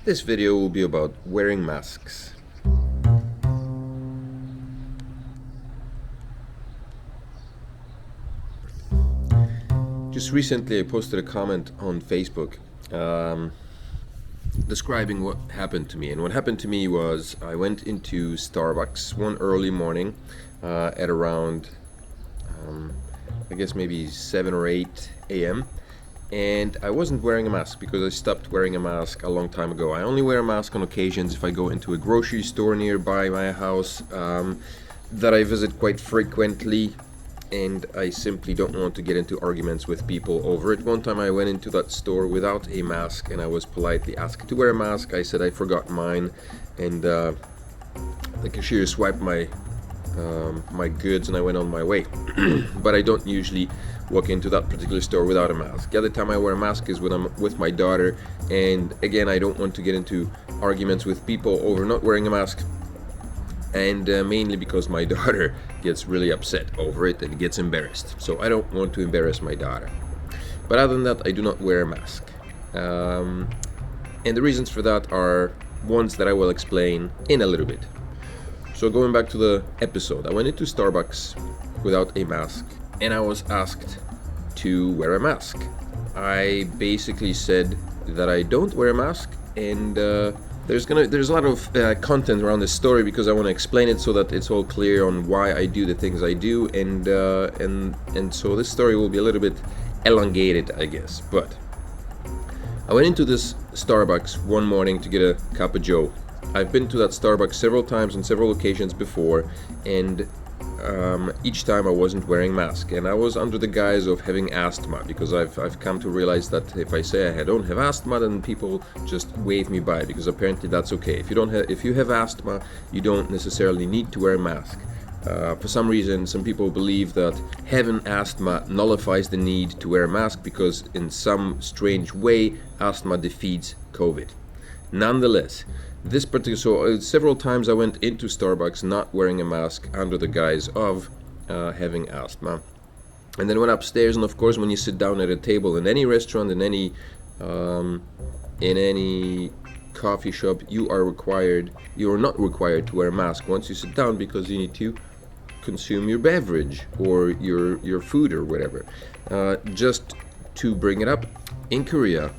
This video will be about wearing masks. Just recently I posted a comment on Facebook describing what happened to me. And what happened to me was I went into Starbucks one early morning at around, I guess maybe 7 or 8 a.m. And I wasn't wearing a mask because I stopped wearing a mask a long time ago. I only wear a mask on occasions if I go into a grocery store nearby my house that I visit quite frequently, and I simply don't want to get into arguments with people over it. One time I went into that store without a mask and I was politely asked to wear a mask. I said I forgot mine, and the cashier swiped my goods and I went on my way. But I don't usually walk into that particular store without a mask. The other time I wear a mask is when I'm with my daughter, and again I don't want to get into arguments with people over not wearing a mask, and mainly because my daughter gets really upset over it and gets embarrassed, so I don't want to embarrass my daughter. But other than that, I do not wear a mask, and the reasons for that are ones that I will explain in a little bit. So going back to the episode, I went into Starbucks without a mask and I was asked to wear a mask. I basically said that I don't wear a mask, and there's a lot of content around this story because I want to explain it so that it's all clear on why I do the things I do, and so this story will be a little bit elongated, I guess. But I went into this Starbucks one morning to get a cup of joe. I've been to that Starbucks several times on several occasions before, and each time I wasn't wearing a mask, and I was under the guise of having asthma, because I've come to realize that if I say I don't have asthma, then people just wave me by, because apparently that's okay. If you have asthma, you don't necessarily need to wear a mask. For some reason, some people believe that having asthma nullifies the need to wear a mask because in some strange way asthma defeats COVID. Nonetheless, several times I went into Starbucks not wearing a mask under the guise of having asthma, and then went upstairs. And of course, when you sit down at a table in any restaurant, in any coffee shop, you are not required to wear a mask once you sit down, because you need to consume your beverage or your food or whatever. Just to bring it up, in Korea,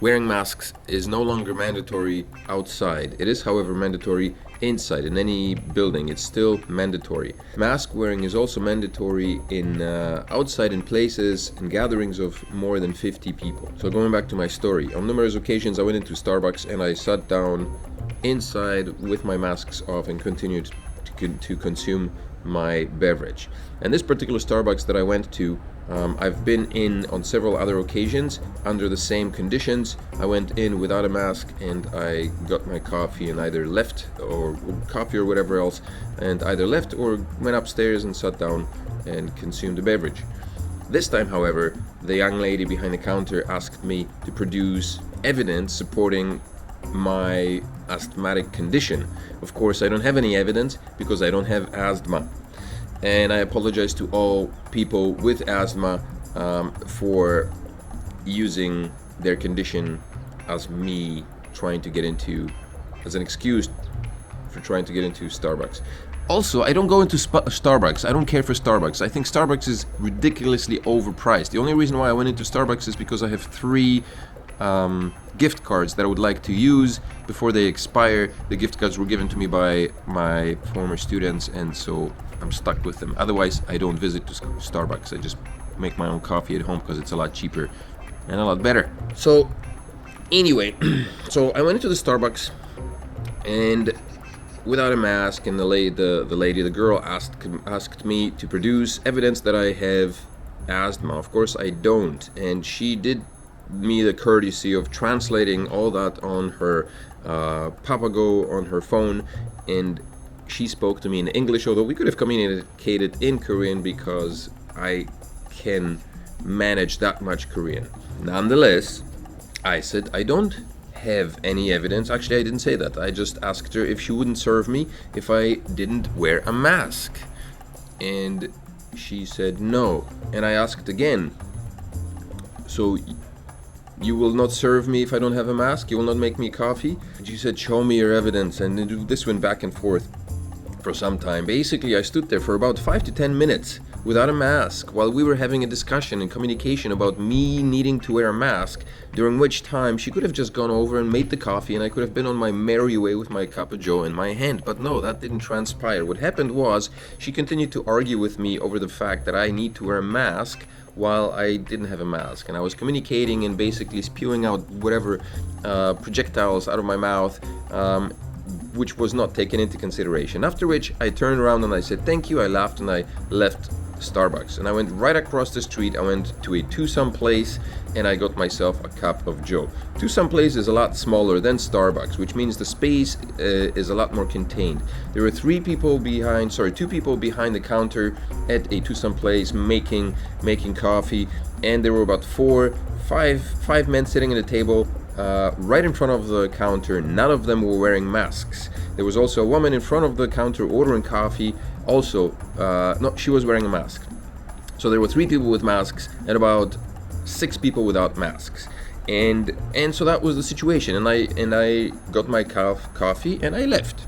wearing masks is no longer mandatory outside. It is, however, mandatory inside. In any building, it's still mandatory. Mask wearing is also mandatory in outside in places and gatherings of more than 50 people. So going back to my story, on numerous occasions I went into Starbucks and I sat down inside with my masks off and continued to consume my beverage. And this particular Starbucks that I went to, I've been in on several other occasions under the same conditions. I went in without a mask and I got my coffee and either left, or coffee or whatever else, and either left or went upstairs and sat down and consumed the beverage. This time, however, the young lady behind the counter asked me to produce evidence supporting my asthmatic condition. Of course, I don't have any evidence because I don't have asthma. And I apologize to all people with asthma for using their condition as me trying to get into, as an excuse for trying to get into Starbucks. Also, I don't go into Starbucks. I don't care for Starbucks. I think Starbucks is ridiculously overpriced. The only reason why I went into Starbucks is because I have 3 gift cards that I would like to use before they expire. The gift cards were given to me by my former students, and so I'm stuck with them. Otherwise, I don't visit to Starbucks. I just make my own coffee at home because it's a lot cheaper and a lot better. So anyway, so I went into the Starbucks and without a mask, and the girl asked me to produce evidence that I have asthma. Of course I don't, and she did me the courtesy of translating all that on her Papago on her phone, and she spoke to me in English, although we could have communicated in Korean because I can manage that much Korean. Nonetheless, I said I don't have any evidence. Actually, I didn't say that. I just asked her if she wouldn't serve me if I didn't wear a mask, and she said no. And I asked again, so you will not serve me if I don't have a mask? You will not make me coffee? And she said, show me your evidence. And this went back and forth for some time. Basically, I stood there for about 5 to 10 minutes without a mask while we were having a discussion and communication about me needing to wear a mask, during which time she could have just gone over and made the coffee and I could have been on my merry way with my cup of joe in my hand. But no, that didn't transpire. What happened was she continued to argue with me over the fact that I need to wear a mask while I didn't have a mask, and I was communicating and basically spewing out whatever projectiles out of my mouth, which was not taken into consideration. After which I turned around and I said thank you, I laughed, and I left Starbucks. And I went right across the street. I went to a two-some place and I got myself a cup of joe. Two-some place is a lot smaller than Starbucks, which means the space is a lot more contained. There were two people behind the counter at a two-some place making coffee, and there were about five men sitting at a table right in front of the counter. None of them were wearing masks. There was also a woman in front of the counter ordering coffee. Also, no, she was wearing a mask. So there were 3 people with masks and about 6 people without masks. And so that was the situation. And I got my coffee and I left.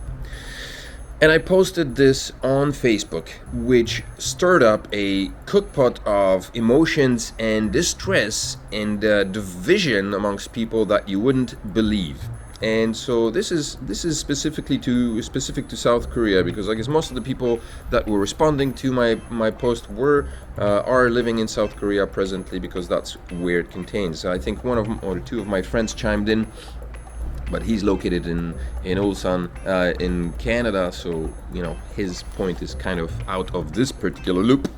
And I posted this on Facebook, which stirred up a cookpot of emotions and distress and division amongst people that you wouldn't believe. And so this is specific to South Korea, because I guess most of the people that were responding to my post are living in South Korea presently, because that's where it contains. I think one of them or 2 of my friends chimed in, but he's located in Ulsan, in Canada, so his point is kind of out of this particular loop.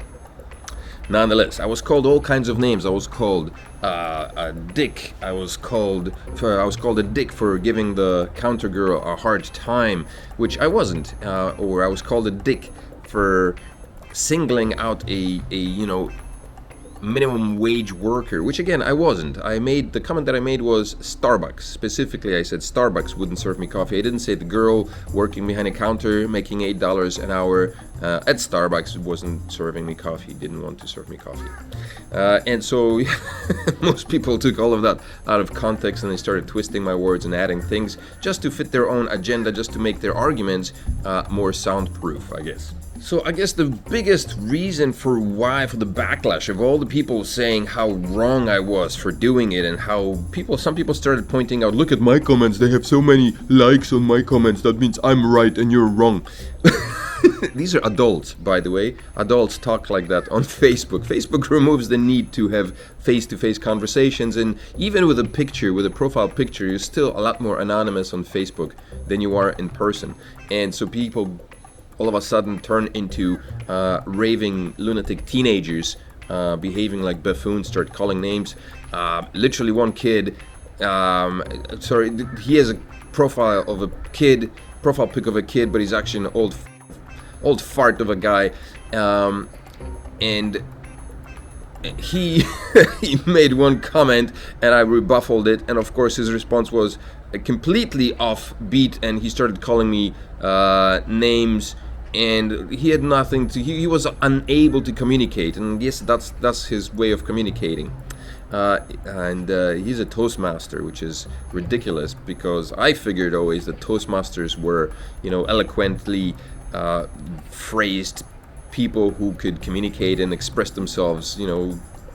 Nonetheless, I was called all kinds of names. I was called a dick. I was called a dick for giving the counter girl a hard time, which I wasn't. Or I was called a dick for singling out a minimum wage worker, which again I wasn't. The comment that I made was Starbucks. Specifically, I said Starbucks wouldn't serve me coffee. I didn't say the girl working behind a counter making $8 an hour at Starbucks wasn't serving me coffee, didn't want to serve me coffee. And so most people took all of that out of context and they started twisting my words and adding things just to fit their own agenda, just to make their arguments more soundproof, I guess. So I guess the biggest reason for the backlash of all the people saying how wrong I was for doing it, and how some people started pointing out, look at my comments, they have so many likes on my comments, that means I'm right and you're wrong. These are adults, by the way. Adults talk like that on Facebook. Facebook removes the need to have face-to-face conversations, and even with a profile picture, you're still a lot more anonymous on Facebook than you are in person. And so people all of a sudden turn into raving lunatic teenagers, behaving like buffoons, start calling names. Literally one kid, he has a profile pic of a kid, but he's actually an old fart of a guy, and he he made one comment and I rebuffed it, and of course his response was completely offbeat, and he started calling me names, and he had nothing to. He was unable to communicate, and yes, that's his way of communicating. And he's a Toastmaster, which is ridiculous, because I figured always that Toastmasters were, eloquently phrased people who could communicate and express themselves,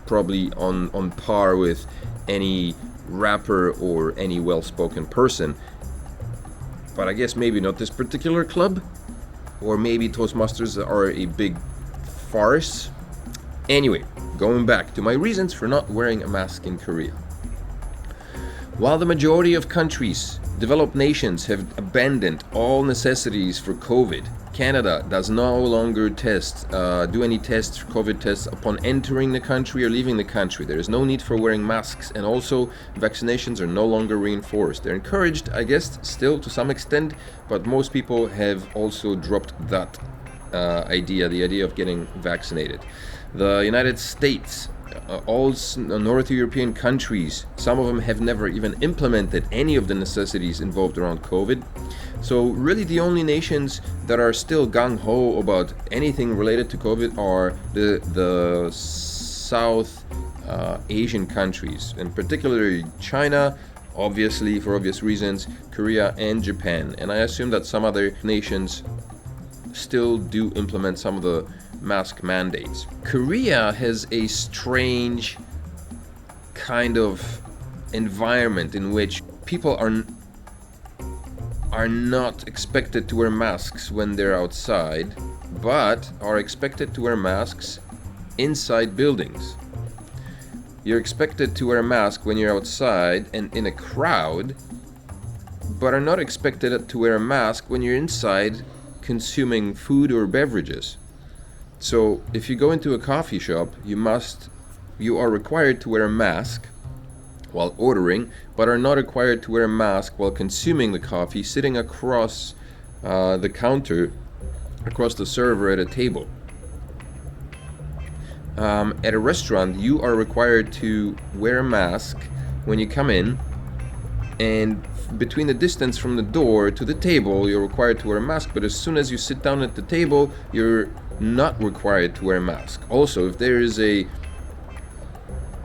probably on par with any rapper or any well-spoken person. But I guess maybe not this particular club, or maybe Toastmasters are a big farce. Anyway, going back to my reasons for not wearing a mask in Korea. While the majority of countries, developed nations, have abandoned all necessities for COVID, Canada does no longer do any tests, COVID tests, upon entering the country or leaving the country. There is no need for wearing masks, and also vaccinations are no longer reinforced. They're encouraged, I guess, still to some extent, but most people have also dropped that the idea of getting vaccinated. The United States, all North European countries, some of them have never even implemented any of the necessities involved around COVID. So really the only nations that are still gung-ho about anything related to COVID are the South Asian countries, and particularly China, obviously for obvious reasons, Korea and Japan. And I assume that some other nations still do implement some of the mask mandates. Korea has a strange kind of environment in which people are not expected to wear masks when they're outside, but are expected to wear masks inside buildings. You're expected to wear a mask when you're outside and in a crowd, but are not expected to wear a mask when you're inside consuming food or beverages. So if you go into a coffee shop, you are required to wear a mask while ordering, but are not required to wear a mask while consuming the coffee, sitting across the counter, across the server at a table. At a restaurant, you are required to wear a mask when you come in, and between the distance from the door to the table, you're required to wear a mask, but as soon as you sit down at the table, you're not required to wear a mask. Also, if there is a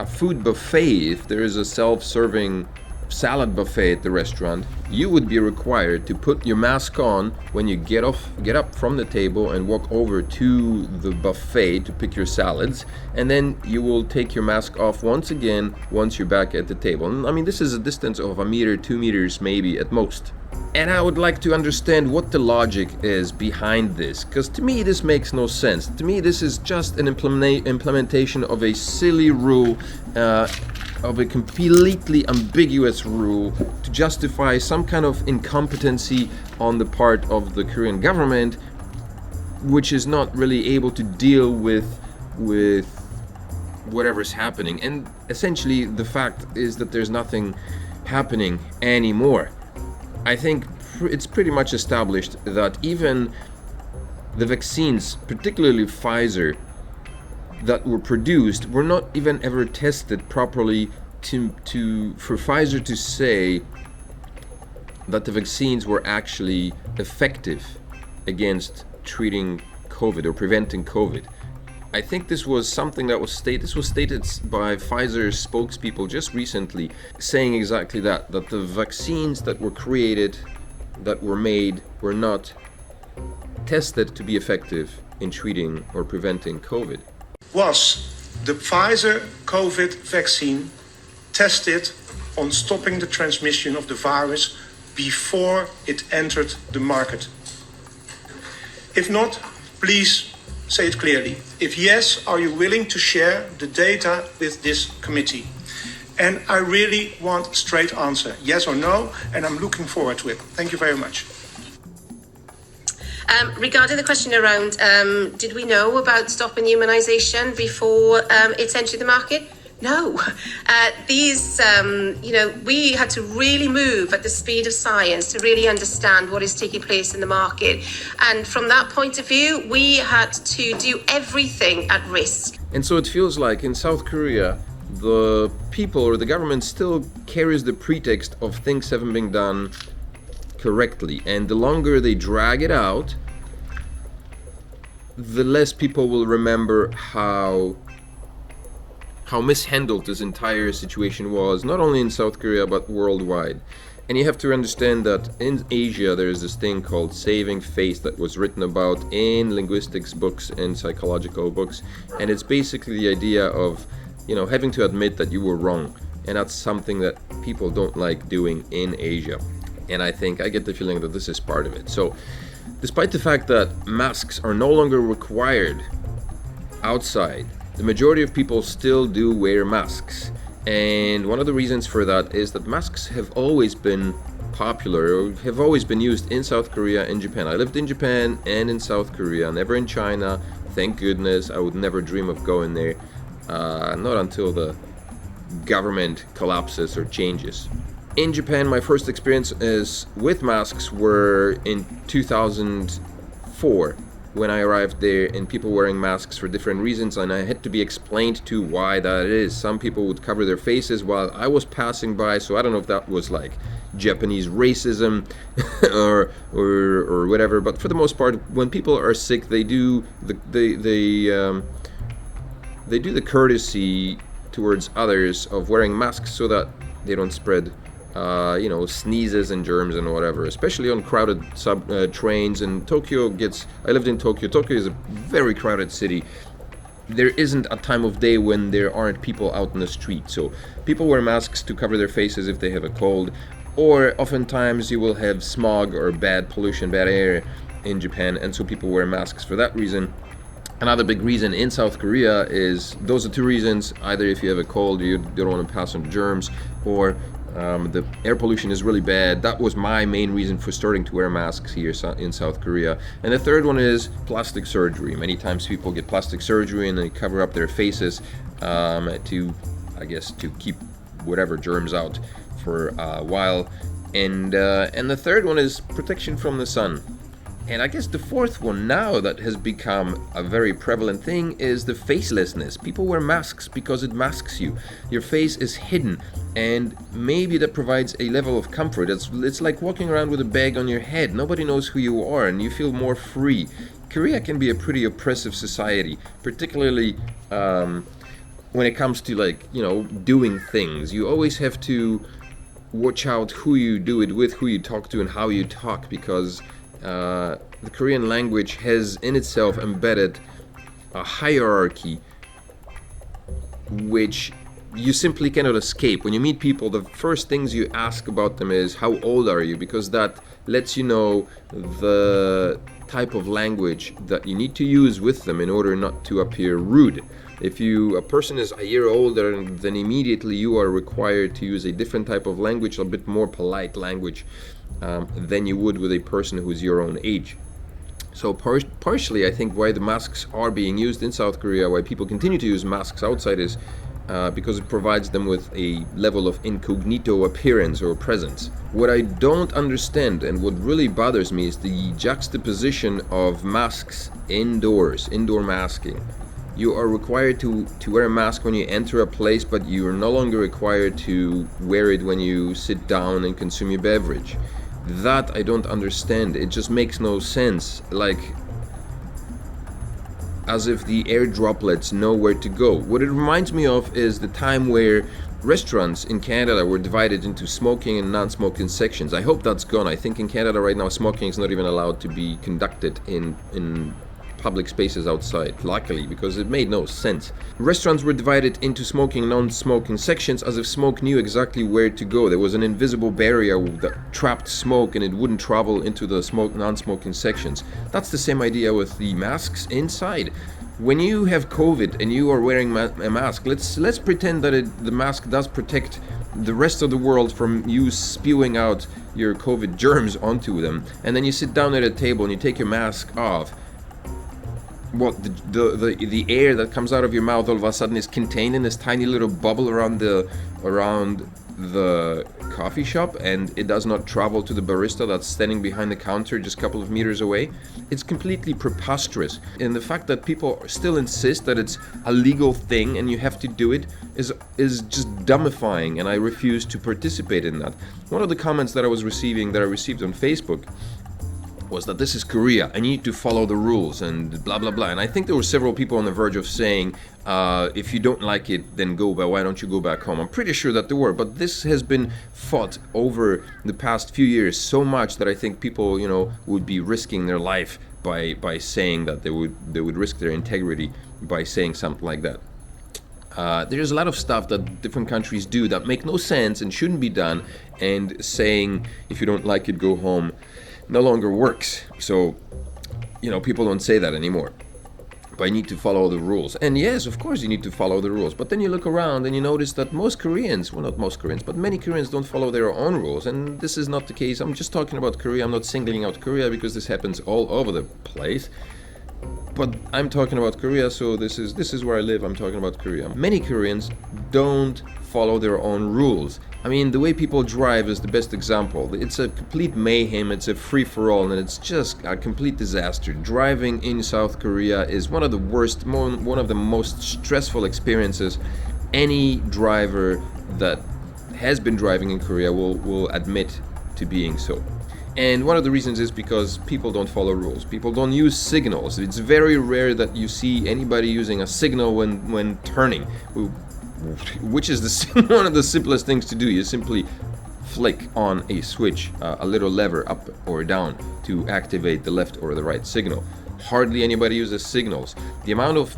food buffet, if there is a self-serving salad buffet at the restaurant, you would be required to put your mask on when you get up from the table and walk over to the buffet to pick your salads, and then you will take your mask off once again once you're back at the table. I mean, this is a distance of 1 meter, 2 meters maybe at most. And I would like to understand what the logic is behind this, because to me this makes no sense. To me this is just an implementation of a silly rule, of a completely ambiguous rule to justify some kind of incompetency on the part of the Korean government, which is not really able to deal with whatever's happening. And essentially the fact is that there's nothing happening anymore. I think it's pretty much established that even the vaccines, particularly Pfizer, that were produced were not even ever tested properly for Pfizer to say that the vaccines were actually effective against treating COVID or preventing COVID. I think this was something that was stated by Pfizer's spokespeople just recently, saying exactly that the vaccines that were created, that were made, were not tested to be effective in treating or preventing COVID. Was the Pfizer COVID vaccine tested on stopping the transmission of the virus before it entered the market? If not, please say it clearly. If yes, are you willing to share the data with this committee? And I really want a straight answer, yes or no, and I'm looking forward to it. Thank you very much. Regarding the question around, did we know about stopping immunisation before it's entered the market? No. We had to really move at the speed of science to really understand what is taking place in the market. And from that point of view, we had to do everything at risk. And so it feels like in South Korea, the people or the government still carries the pretext of things haven't been done correctly. And the longer they drag it out, the less people will remember how mishandled this entire situation was, not only in South Korea but worldwide. And you have to understand that in Asia there is this thing called saving face that was written about in linguistics books and psychological books, and it's basically the idea of, having to admit that you were wrong, and that's something that people don't like doing in Asia. And I get the feeling that this is part of it. So despite the fact that masks are no longer required outside, the majority of people still do wear masks. And one of the reasons for that is that masks have always been popular, or have always been used in South Korea and Japan. I lived in Japan and in South Korea, never in China. Thank goodness. I would never dream of going there. Not until the government collapses or changes. In Japan, my first experience with masks were in 2004 when I arrived there, and people wearing masks for different reasons, and I had to be explained to why that is. Some people would cover their faces while I was passing by, so I don't know if that was like Japanese racism or whatever, but for the most part, when people are sick, they do the courtesy towards others of wearing masks so that they don't spread sneezes and germs and whatever, especially on crowded trains. And I lived in Tokyo. Tokyo is a very crowded city. There isn't a time of day when there aren't people out in the street. So people wear masks to cover their faces if they have a cold, or oftentimes you will have smog or bad pollution, bad air in Japan, and so people wear masks for that reason. Another big reason in South Korea is, those are two reasons: either if you have a cold, you don't want to pass on germs, or the air pollution is really bad. That was my main reason for starting to wear masks here in South Korea. And the third one is plastic surgery. Many times people get plastic surgery and they cover up their faces to keep whatever germs out for a while. And the third one is protection from the sun. And I guess the fourth one now that has become a very prevalent thing is the facelessness. People wear masks because it masks you. Your face is hidden, and maybe that provides a level of comfort. It's like walking around with a bag on your head. Nobody knows who you are, and you feel more free. Korea can be a pretty oppressive society, particularly when it comes to doing things. You always have to watch out who you do it with, who you talk to, and how you talk, because the Korean language has in itself embedded a hierarchy which you simply cannot escape. When you meet people, the first things you ask about them is, how old are you? Because that lets you know the type of language that you need to use with them in order not to appear rude. If a person is a year older, then immediately you are required to use a different type of language, a bit more polite language, than you would with a person who's your own age. So partially, I think why the masks are being used in South Korea, why people continue to use masks outside, is because it provides them with a level of incognito appearance or presence. What I don't understand and what really bothers me is the juxtaposition of masks indoor masking. You are required to wear a mask when you enter a place, but you are no longer required to wear it when you sit down and consume your beverage. That I don't understand. It just makes no sense. Like, as if the air droplets know where to go. What it reminds me of is the time where restaurants in Canada were divided into smoking and non-smoking sections. I hope that's gone. I think in Canada right now smoking is not even allowed to be conducted in public spaces outside, luckily, because it made no sense. Restaurants were divided into smoking and non-smoking sections as if smoke knew exactly where to go. There was an invisible barrier that trapped smoke and it wouldn't travel into the non-smoking sections. That's the same idea with the masks inside. When you have COVID and you are wearing a mask, let's pretend that the mask does protect the rest of the world from you spewing out your COVID germs onto them, and then you sit down at a table and you take your mask off. What, the air that comes out of your mouth all of a sudden is contained in this tiny little bubble around the coffee shop, and it does not travel to the barista that's standing behind the counter just a couple of meters away? It's completely preposterous. And the fact that people still insist that it's a legal thing and you have to do it is just dumbifying, and I refuse to participate in that. One of the comments that I received on Facebook was that this is Korea, I need to follow the rules and blah blah blah. And I think there were several people on the verge of saying, if you don't like it, then go, but why don't you go back home? I'm pretty sure that there were, but this has been fought over the past few years so much that I think people, would be risking their life by saying that they would risk their integrity by saying something like that. There's a lot of stuff that different countries do that make no sense and shouldn't be done, and saying if you don't like it, go home, no longer works. So, people don't say that anymore. But you need to follow the rules. And yes, of course you need to follow the rules. But then you look around and you notice that most Koreans, well, not most Koreans, but many Koreans don't follow their own rules. And this is not the case. I'm just talking about Korea. I'm not singling out Korea because this happens all over the place. But I'm talking about Korea, so this is where I live. I'm talking about Korea. Many Koreans don't follow their own rules. I mean, the way people drive is the best example. It's a complete mayhem, it's a free-for-all, and it's just a complete disaster. Driving in South Korea is one of the worst, one of the most stressful experiences any driver that has been driving in Korea will admit to being so. And one of the reasons is because people don't follow rules. People don't use signals. It's very rare that you see anybody using a signal when turning. which is one of the simplest things to do. You simply flick on a switch, a little lever up or down to activate the left or the right signal. Hardly anybody uses signals. The amount of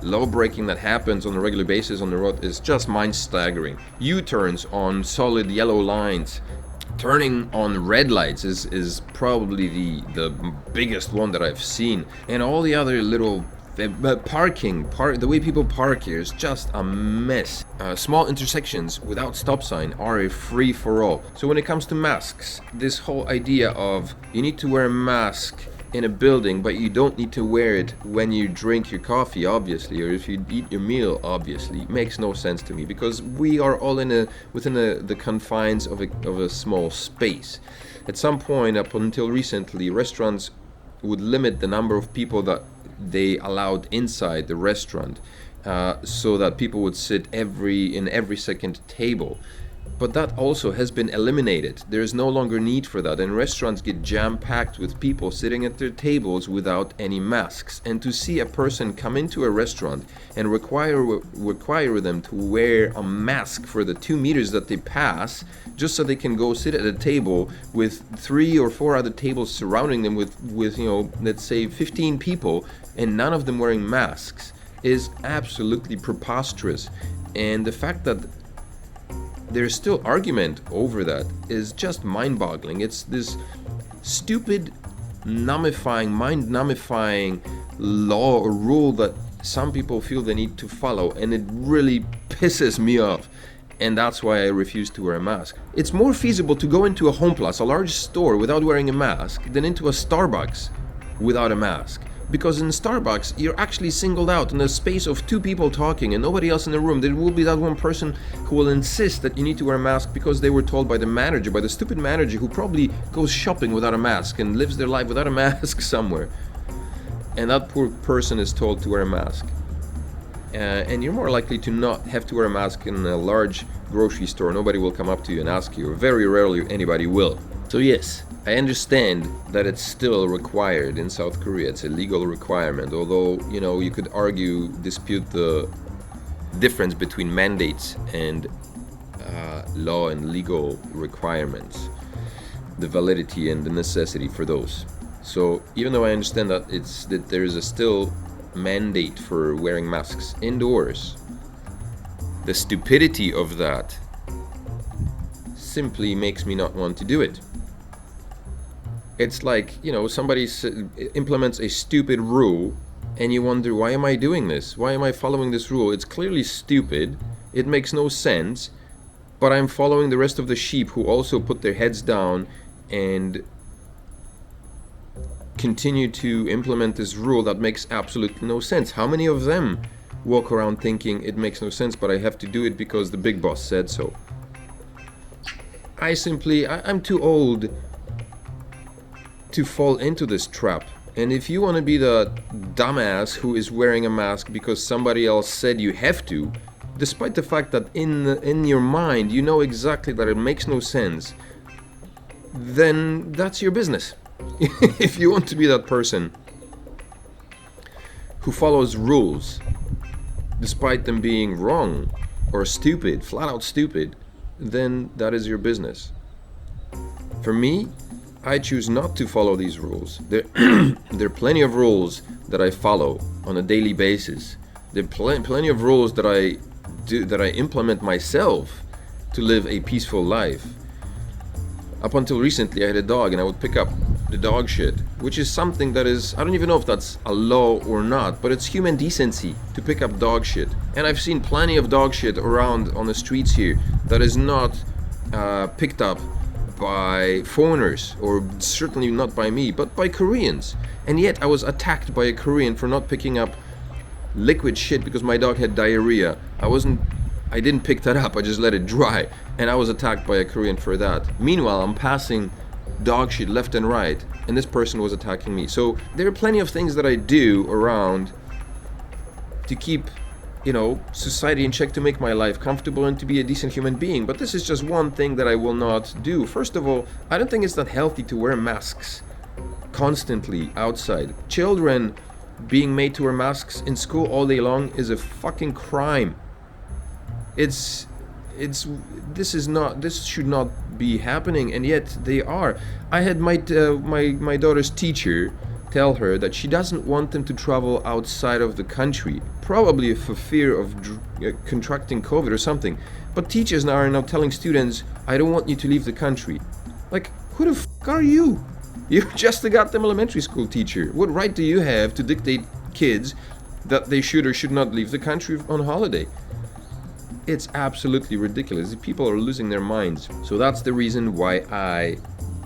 law breaking that happens on a regular basis on the road is just mind-staggering. U-turns on solid yellow lines, turning on red lights is probably the biggest one that I've seen, and all the other little the way people park here is just a mess. Small intersections without stop sign are a free-for-all. So when it comes to masks, this whole idea of you need to wear a mask in a building, but you don't need to wear it when you drink your coffee, obviously, or if you eat your meal, obviously, makes no sense to me, because we are all within the confines of a small space. At some point, up until recently, restaurants would limit the number of people that they allowed inside the restaurant, so that people would sit in every second table. But that also has been eliminated. There is no longer need for that, and restaurants get jam-packed with people sitting at their tables without any masks. And to see a person come into a restaurant and require them to wear a mask for the 2 meters that they pass, just so they can go sit at a table with 3 or 4 other tables surrounding them with let's say 15 people, and none of them wearing masks, is absolutely preposterous. And the fact that there's still argument over that is just mind-boggling. It's this stupid, mind-numbifying law or rule that some people feel they need to follow, and it really pisses me off. And that's why I refuse to wear a mask. It's more feasible to go into a Home Plus, a large store, without wearing a mask than into a Starbucks without a mask. Because in Starbucks, you're actually singled out in a space of 2 people talking and nobody else in the room. There will be that one person who will insist that you need to wear a mask because they were told by the stupid manager who probably goes shopping without a mask and lives their life without a mask somewhere. And that poor person is told to wear a mask. And you're more likely to not have to wear a mask in a large grocery store. Nobody will come up to you and ask you. Very rarely anybody will. So yes, I understand that it's still required in South Korea. It's a legal requirement, although, you could dispute the difference between mandates and law and legal requirements, the validity and the necessity for those. So even though I understand that there is a still mandate for wearing masks indoors, the stupidity of that simply makes me not want to do it. It's like, somebody implements a stupid rule and you wonder, why am I doing this? Why am I following this rule? It's clearly stupid. It makes no sense. But I'm following the rest of the sheep who also put their heads down and continue to implement this rule that makes absolutely no sense. How many of them walk around thinking it makes no sense, but I have to do it because the big boss said so? I'm too old to fall into this trap. And if you want to be the dumbass who is wearing a mask because somebody else said you have to, despite the fact that in your mind you know exactly that it makes no sense, then that's your business. If you want to be that person who follows rules despite them being wrong or stupid, flat out stupid, then that is your business. For me, I choose not to follow these rules. There are plenty of rules that I follow on a daily basis. There are plenty of rules that I implement myself to live a peaceful life. Up until recently, I had a dog and I would pick up the dog shit, which is something that is, I don't even know if that's a law or not, but it's human decency to pick up dog shit. And I've seen plenty of dog shit around on the streets here that is not picked up by foreigners, or certainly not by me, but by Koreans. And yet I was attacked by a Korean for not picking up liquid shit because my dog had diarrhea. I didn't pick that up, I just let it dry, and I was attacked by a Korean for that. Meanwhile, I'm passing dog shit left and right, and this person was attacking me. So there are plenty of things that I do around to keep society in check, to make my life comfortable and to be a decent human being. But this is just one thing that I will not do. First of all, I don't think it's that healthy to wear masks constantly outside. Children being made to wear masks in school all day long is a fucking crime. It's this should not be happening, and yet they are. I had my daughter's teacher tell her that she doesn't want them to travel outside of the country, probably for fear of contracting COVID or something. But teachers now are now telling students, I don't want you to leave the country. Like, who the fuck are you? You're just a goddamn elementary school teacher. What right do you have to dictate kids that they should or should not leave the country on holiday? It's absolutely ridiculous. People are losing their minds. So that's the reason why I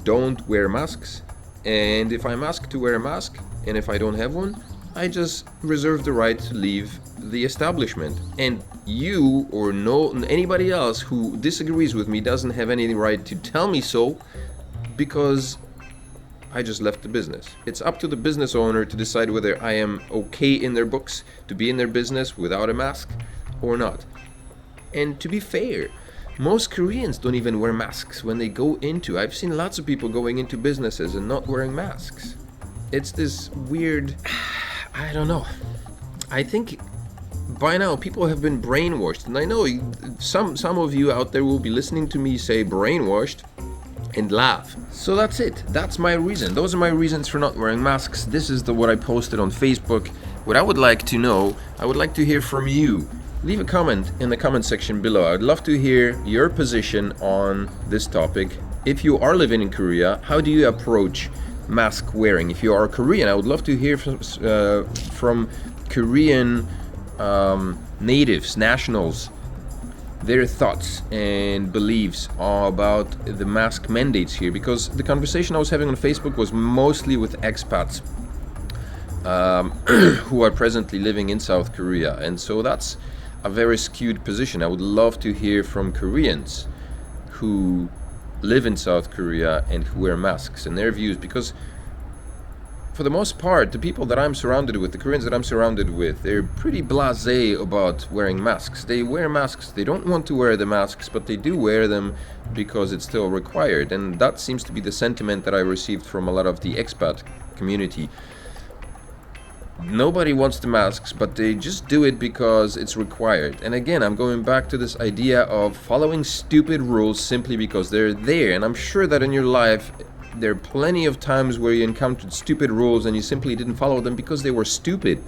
don't wear masks. And if I'm asked to wear a mask, and if I don't have one, I just reserve the right to leave the establishment. And you or anybody else who disagrees with me doesn't have any right to tell me so, because I just left the business. It's up to the business owner to decide whether I am okay in their books to be in their business without a mask or not. And to be fair, most Koreans don't even wear masks when they go into. I've seen lots of people going into businesses and not wearing masks. It's this weird, I don't know. I think by now people have been brainwashed, and I know some of you out there will be listening to me say brainwashed and laugh. So that's it. That's my reason. Those are my reasons for not wearing masks. This is what I posted on Facebook. What I would like to know, I would like to hear from you. Leave a comment in the comment section below. I'd love to hear your position on this topic. If you are living in Korea, how do you approach mask wearing? If you are Korean, I would love to hear from Korean natives, nationals, their thoughts and beliefs about the mask mandates here, because the conversation I was having on Facebook was mostly with expats who are presently living in South Korea, and so that's a very skewed position. I would love to hear from Koreans who live in South Korea and who wear masks and their views, because for the most part, the people that I'm surrounded with, the Koreans that I'm surrounded with, they're pretty blasé about wearing masks. They wear masks, they don't want to wear the masks, but they do wear them because it's still required. And that seems to be the sentiment that I received from a lot of the expat community. Nobody wants the masks, but they just do it because it's required. And again, I'm going back to this idea of following stupid rules simply because they're there. And I'm sure that in your life, there are plenty of times where you encountered stupid rules and you simply didn't follow them because they were stupid.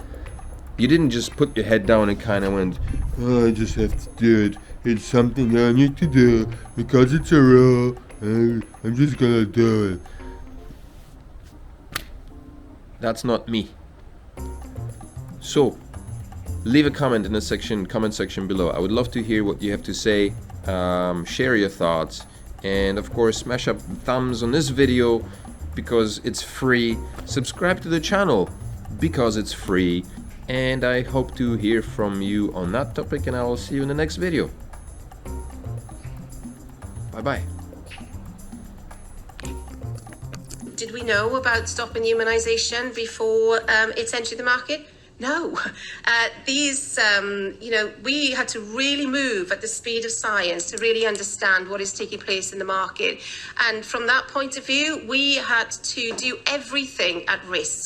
You didn't just put your head down and kind of went, oh, I just have to do it. It's something I need to do because it's a rule. I'm just gonna do it. That's not me. So, leave a comment in the comment section below. I would love to hear what you have to say. Share your thoughts. And of course, smash up thumbs on this video because it's free. Subscribe to the channel because it's free. And I hope to hear from you on that topic, and I will see you in the next video. Bye-bye. Did we know about stopping humanisation before it entered the market? No. We had to really move at the speed of science to really understand what is taking place in the market. And from that point of view, we had to do everything at risk.